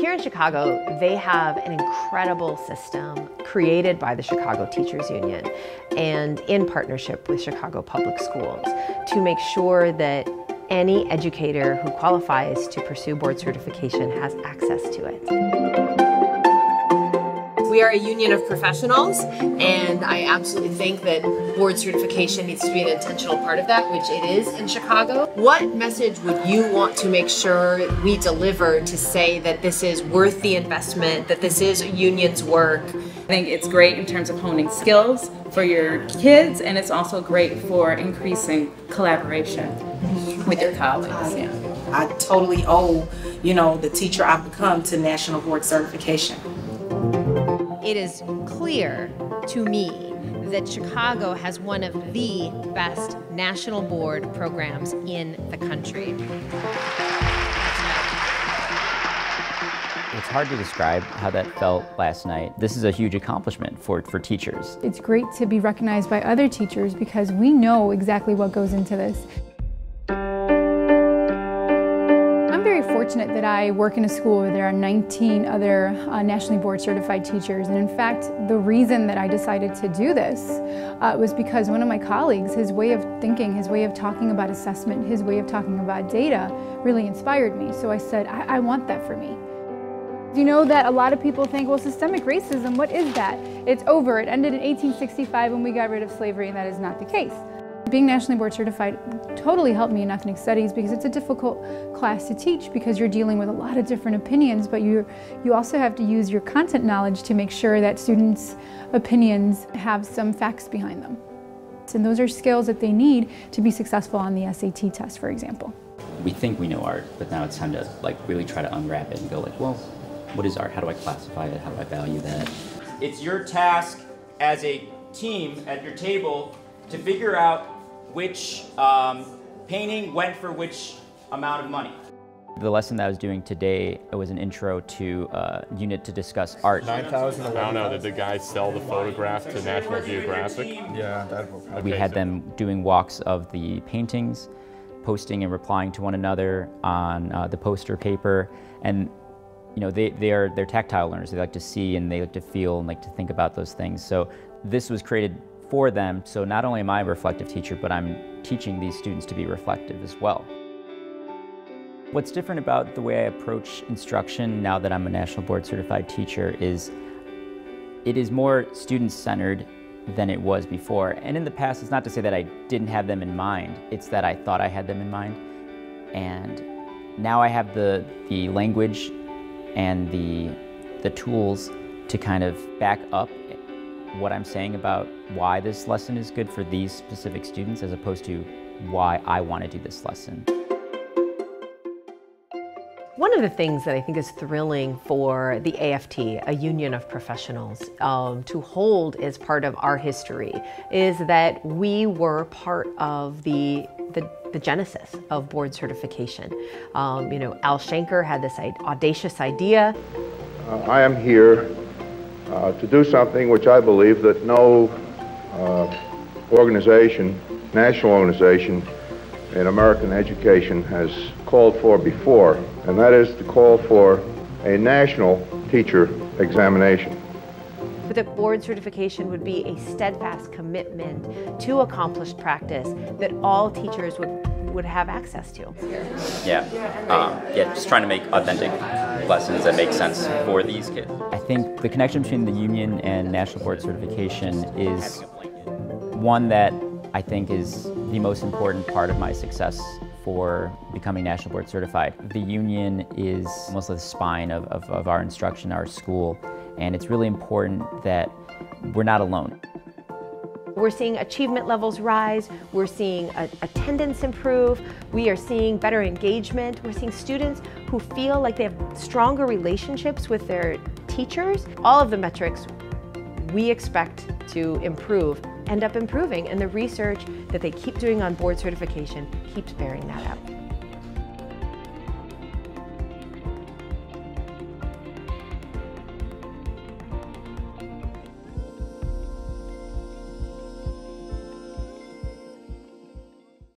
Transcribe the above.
here in Chicago, they have an incredible system created by the Chicago Teachers Union and in partnership with Chicago Public Schools to make sure that any educator who qualifies to pursue board certification has access to it. We are a union of professionals, and I absolutely think that board certification needs to be an intentional part of that, which it is in Chicago. What message would you want to make sure we deliver to say that this is worth the investment, that this is a union's work? I think it's great in terms of honing skills for your kids, and it's also great for increasing collaboration with your colleagues. Yeah. I totally owe, the teacher I've become to national board certification. It is clear to me that Chicago has one of the best national board programs in the country. It's hard to describe how that felt last night. This is a huge accomplishment for teachers. It's great to be recognized by other teachers because we know exactly what goes into this. I'm very fortunate that I work in a school where there are 19 other nationally board certified teachers, and in fact the reason that I decided to do this was because one of my colleagues, his way of thinking, his way of talking about assessment, his way of talking about data really inspired me. So I said, I want that for me. You know that a lot of people think, well, systemic racism, what is that? It's over. It ended in 1865 when we got rid of slavery, and that is not the case. Being nationally board certified totally helped me in ethnic studies because it's a difficult class to teach because you're dealing with a lot of different opinions, but you also have to use your content knowledge to make sure that students' opinions have some facts behind them. And those are skills that they need to be successful on the SAT test, for example. We think we know art, but now it's time to really try to unwrap it and go well, what is art? How do I classify it? How do I value that? It's your task as a team at your table to figure out which painting went for which amount of money. The lesson that I was doing today was an intro to a unit to discuss art. 9,000. I don't know, did the guy sell the photograph to National Geographic? Yeah, that will probably. We had them doing walks of the paintings, posting and replying to one another on the poster paper, and they're tactile learners. They like to see and they like to feel and like to think about those things. So this was created for them, so not only am I a reflective teacher, but I'm teaching these students to be reflective as well. What's different about the way I approach instruction now that I'm a national board certified teacher is it is more student-centered than it was before. And in the past, it's not to say that I didn't have them in mind, it's that I thought I had them in mind. And now I have the language and the tools to kind of back up what I'm saying about why this lesson is good for these specific students as opposed to why I want to do this lesson. One of the things that I think is thrilling for the AFT, a union of professionals, to hold as part of our history is that we were part of the genesis of board certification. Al Shanker had this audacious idea. I am here to do something which I believe that no organization, national organization in American education has called for before, and that is to call for a national teacher examination. But that board certification would be a steadfast commitment to accomplished practice that all teachers would have access to. Just trying to make authentic lessons that make sense for these kids. I think the connection between the union and national board certification is one that I think is the most important part of my success for becoming national board certified. The union is almost like the spine of our instruction, our school, and it's really important that we're not alone. We're seeing achievement levels rise, we're seeing attendance improve, we are seeing better engagement, we're seeing students who feel like they have stronger relationships with their teachers. All of the metrics we expect to improve end up improving, and the research that they keep doing on board certification keeps bearing that out.